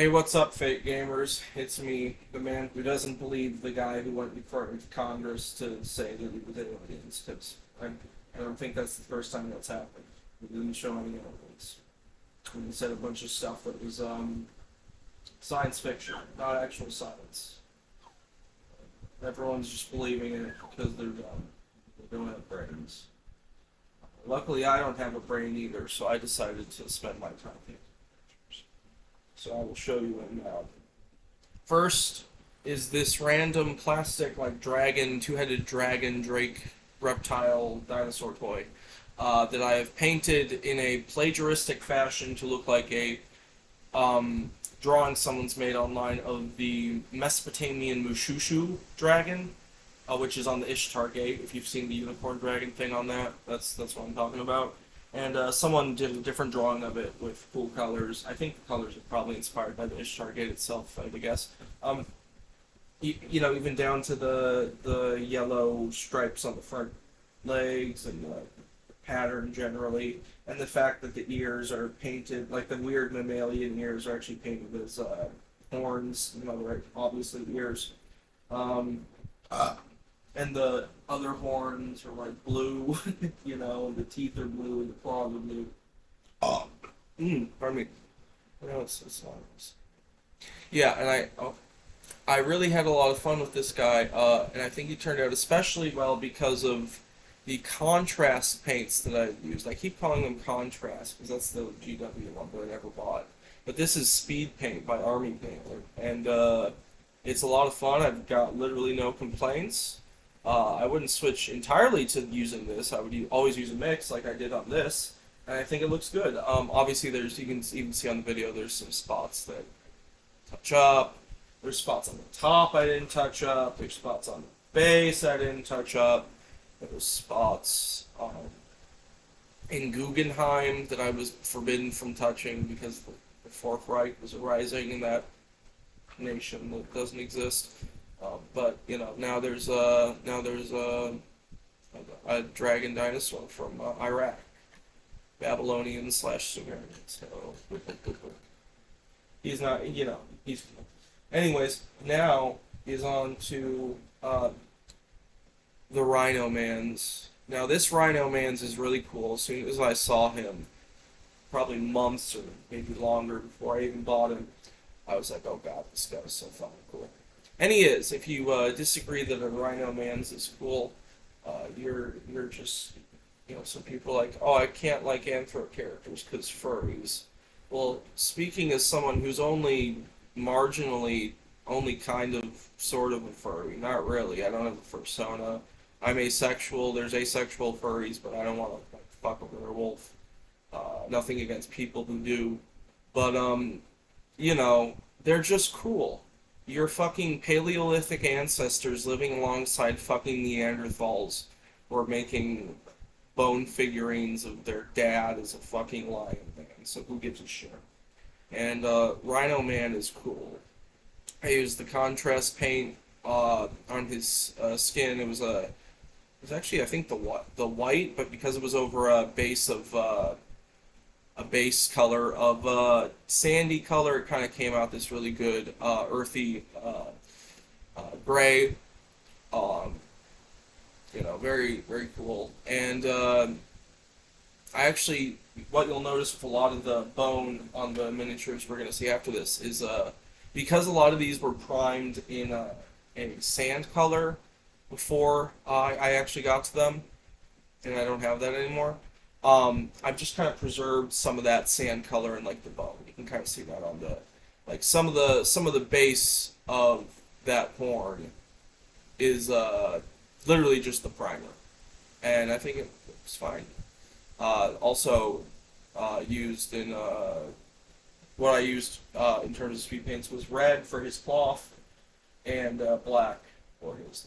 Hey, what's up, fake gamers? It's me, the man who doesn't believe the guy who went before Congress to say that he was aliens, because I don't think that's the first time that's happened. He didn't show any evidence. And he said a bunch of stuff that was science fiction, not actual science. Everyone's just believing in it because they're dumb. They don't have brains. Luckily, I don't have a brain either, so I decided to spend my time here. So I will show you it now. First is this random plastic like dragon, two-headed dragon, drake, reptile, dinosaur toy that I have painted in a plagiaristic fashion to look like a drawing someone's made online of the Mesopotamian Mushushu dragon, which is on the Ishtar Gate. If you've seen the unicorn dragon thing on that, that's what I'm talking about. And someone did a different drawing of it with cool colors. I think the colors are probably inspired by the Ishtar Gate itself, I would guess. Even down to the yellow stripes on the front legs and the pattern generally, and the fact that the ears are painted, like the weird mammalian ears are actually painted as horns, right, obviously ears. Um, and the other horns are like blue, the teeth are blue and the claws are blue. Oh, pardon me. No, it's not. Yeah, and I really had a lot of fun with this guy, and I think he turned out especially well because of the contrast paints that I used. I keep calling them contrast because that's the GW one that I never bought. But this is Speed Paint by Army Painter, and it's a lot of fun. I've got literally no complaints. I wouldn't switch entirely to using this. I would always use a mix like I did on this, and I think it looks good. Obviously, you can even see on the video, there's some spots that touch up. There's spots on the top I didn't touch up. There's spots on the base I didn't touch up. There's spots in Guggenheim that I was forbidden from touching because the Fourth Reich was arising in that nation that doesn't exist. But now there's a dragon dinosaur from Iraq, Babylonian slash Sumerian. So he's not, he's. Anyways, now he's on to the Rhino Man's. Now this Rhino Man's is really cool. As soon as I saw him, probably months or maybe longer before I even bought him, I was like, oh god, this guy's so fucking cool. And he is. If you disagree that a Rhino Man's is cool, you're just some people are like, oh, I can't like anthro characters because furries. Well, speaking as someone who's only marginally, only kind of sort of a furry, not really. I don't have a persona. I'm asexual. There's asexual furries, but I don't want to like fuck a werewolf. Nothing against people who do, but they're just cool. Your fucking Paleolithic ancestors living alongside fucking Neanderthals were making bone figurines of their dad as a fucking lion man, so who gives a shit? And Rhino Man is cool. I used the contrast paint on his skin. It was actually I think the white, but because it was over a base color of sandy color, it kind of came out this really good earthy gray. Um, very very cool. And I actually, what you'll notice with a lot of the bone on the miniatures we're gonna see after this is because a lot of these were primed in a sand color before I actually got to them, and I don't have that anymore. I've just kind of preserved some of that sand color in like the bone. You can kind of see that on the like some of the base of that horn is literally just the primer, and I think it looks fine. Also used in what I used in terms of speed paints was red for his cloth and black for his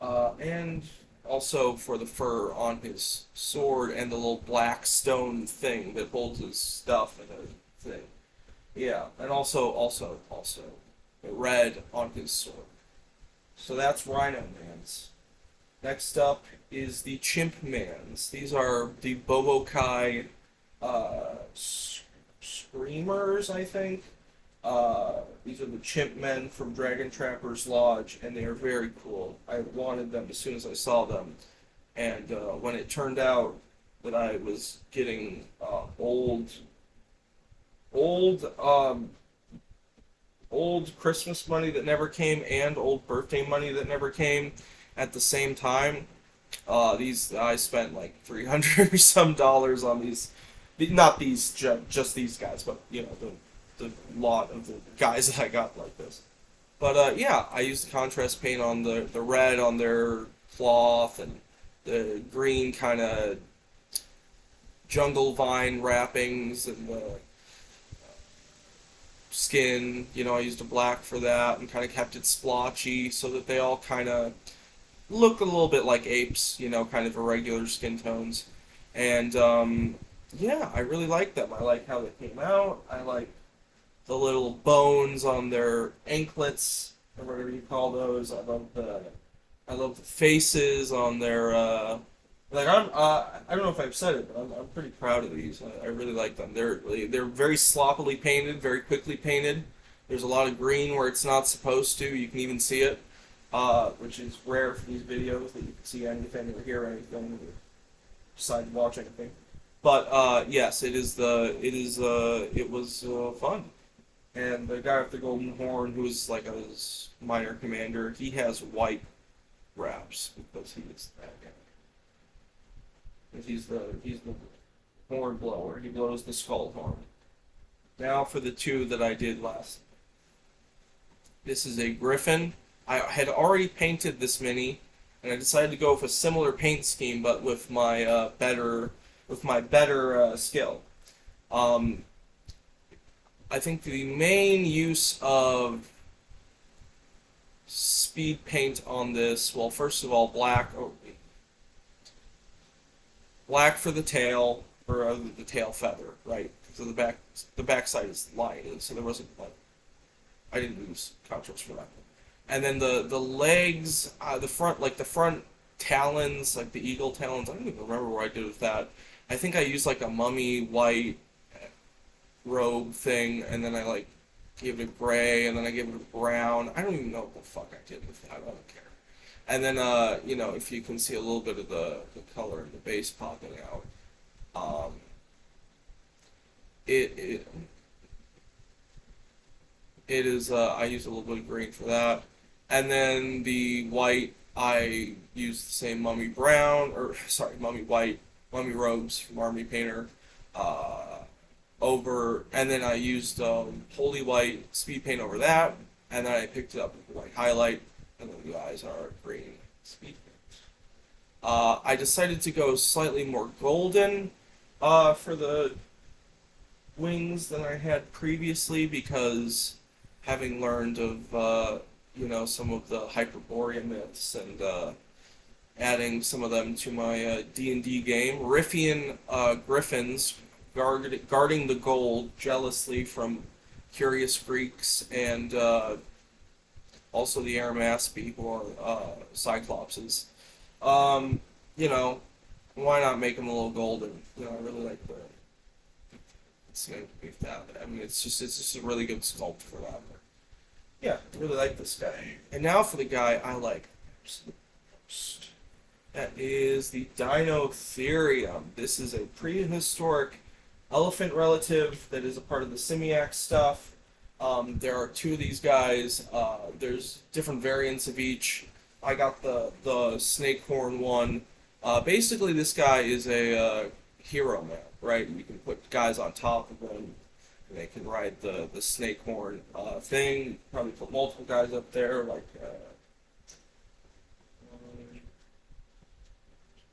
and also for the fur on his sword and the little black stone thing that holds his stuff and everything. Yeah, and also red on his sword. So that's Rhino Man's. Next up is the Chimp Mans. These are the Bobokai Scream lemurs, I think. These are the chimp men from Dragon Trapper's Lodge, and they are very cool. I wanted them as soon as I saw them, and when it turned out that I was getting old old Christmas money that never came and old birthday money that never came at the same time. These I spent like 300 or some dollars on these. Not these, just these guys, but you know the lot of the guys that I got like this. But yeah, I used the contrast paint on the red on their cloth and the green kind of jungle vine wrappings and the skin. You know, I used a black for that and kind of kept it splotchy so that they all kind of look a little bit like apes. You know, kind of irregular skin tones. And yeah, I really like them. I like how they came out. I like the little bones on their anklets or whatever you call those. I love the faces on their I don't know if I've said it, but I'm pretty proud of these. I really like them. They're very sloppily painted, very quickly painted. There's a lot of green where it's not supposed to. You can even see it, which is rare for these videos that you can see anything or hear anything or decide to watch anything. But yes, it was fun. And the guy with the golden horn, who is like a minor commander, he has white wraps because he is that guy. He's the horn blower. He blows the skull horn. Now for the two that I did last. This is a griffin. I had already painted this mini, and I decided to go with a similar paint scheme, but with my better skill. I think the main use of speed paint on this, well, first of all, black for the tail, or the tail feather, right? So the back side is lining, so there wasn't like, I didn't use contrast for that. And then the legs, the front talons, like the eagle talons, I don't even remember what I did with that. I think I used like a mummy white robe thing, and then I like gave it a gray, and then I gave it a brown. I don't even know what the fuck I did with that. I don't care. And then you know, if you can see a little bit of the color in the base popping out, it is I used a little bit of green for that, and then the white I used the same mummy brown, or sorry, mummy white, mummy robes from Army Painter. Over, and then I used holy white speed paint over that, and then I picked it up with white highlight, and then the eyes are green speed paint. I decided to go slightly more golden for the wings than I had previously, because having learned of you know, some of the Hyperborea myths and adding some of them to my D&D game, Riffian griffins guarding the gold jealously from curious freaks, and also the Aramaspi, who are Cyclopses. You know, why not make them a little golden? You know, I really like the. It's gonna be that. I mean, it's just a really good sculpt for that. Yeah, I really like this guy. And now for the guy I like most. That is the Dinotherium. This is a prehistoric elephant relative that is a part of the Simiax stuff. There are two of these guys. There's different variants of each. I got the snake horn one. Basically, this guy is a hero man, right? You can put guys on top of him, and they can ride the snake horn thing. Probably put multiple guys up there, like.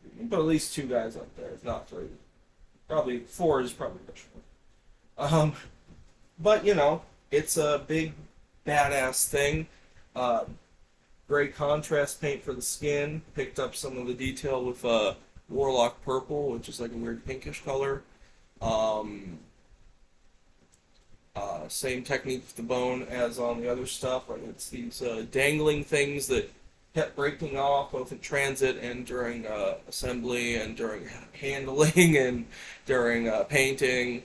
You can put at least two guys up there, if not three. Probably four is probably much. But you know, it's a big badass thing. Great contrast paint for the skin. Picked up some of the detail with Warlock Purple, which is like a weird pinkish color. Same technique with the bone as on the other stuff. Right? It's these dangling things that kept breaking off both in transit and during assembly and during handling and during painting.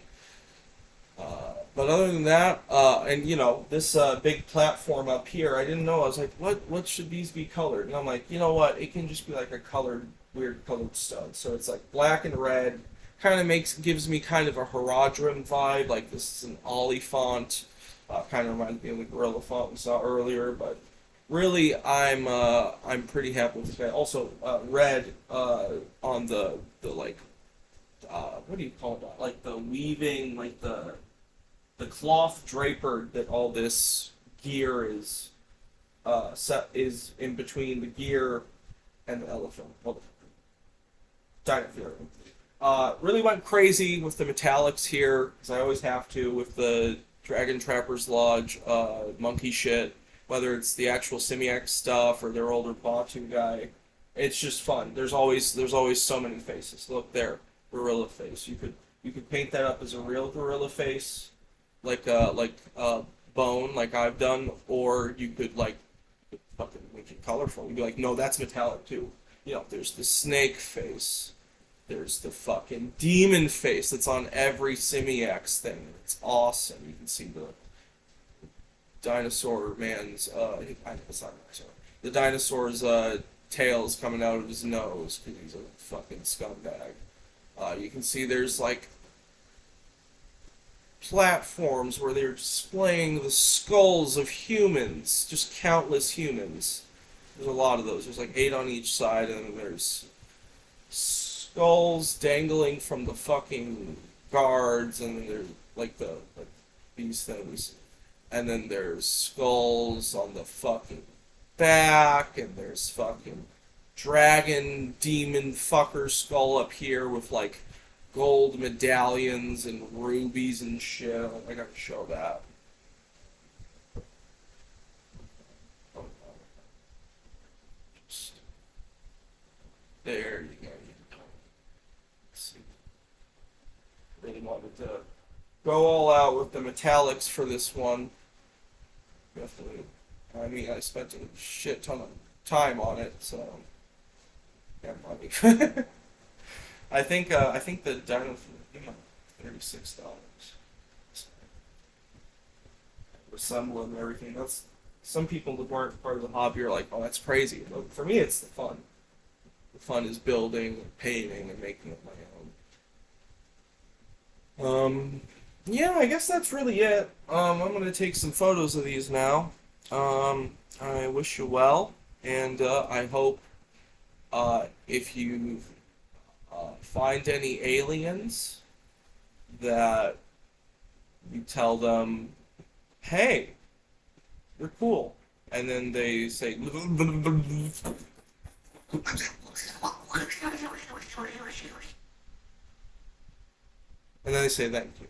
But other than that, and you know, this big platform up here, I didn't know. I was like, what should these be colored? And I'm like, you know what? It can just be like a colored, weird colored stud. So it's like black and red. Kind of gives me kind of a Herodrum vibe. Like this is an Ollie font. Kind of reminds me of the Gorilla font we saw earlier. But really, I'm pretty happy with this guy. Also, red on the like what do you call that? Like the weaving, like the cloth draper that all this gear is set is in between the gear and the elephant. Well, the dinosaur. Really went crazy with the metallics here because I always have to with the Dragon Trappers Lodge monkey shit. Whether it's the actual Simiax stuff or their older Batu guy, it's just fun. There's always so many faces. Look there, gorilla face. You could paint that up as a real gorilla face like bone, like I've done, or you could like fucking make it colorful. You'd be like, no, that's metallic too. You know, there's the snake face. There's the fucking demon face that's on every Simiax thing. It's awesome. You can see the dinosaur man's it's not dinosaur. The dinosaur's tails coming out of his nose because he's a fucking scumbag. You can see there's like platforms where they're displaying the skulls of humans, just countless humans. There's a lot of those. There's like 8 on each side, and then there's skulls dangling from the fucking guards, and then there's like these things, and then there's skulls on the fucking back, and there's fucking dragon demon fucker skull up here with like gold medallions and rubies and shit. I gotta show that. Just, there you go. See. Really wanted to go all out with the metallics for this one. Definitely. I mean, I spent a shit ton of time on it, so yeah, money. I think the Dino $36. Resemble and everything. That's some people that weren't part of the hobby are like, oh, that's crazy. But for me, it's the fun. The fun is building, and painting, and making it my own. Yeah, I guess that's really it. I'm gonna take some photos of these now. I wish you well, and I hope if you find any aliens that you tell them, hey, you're cool. And then they say, and then they say thank you.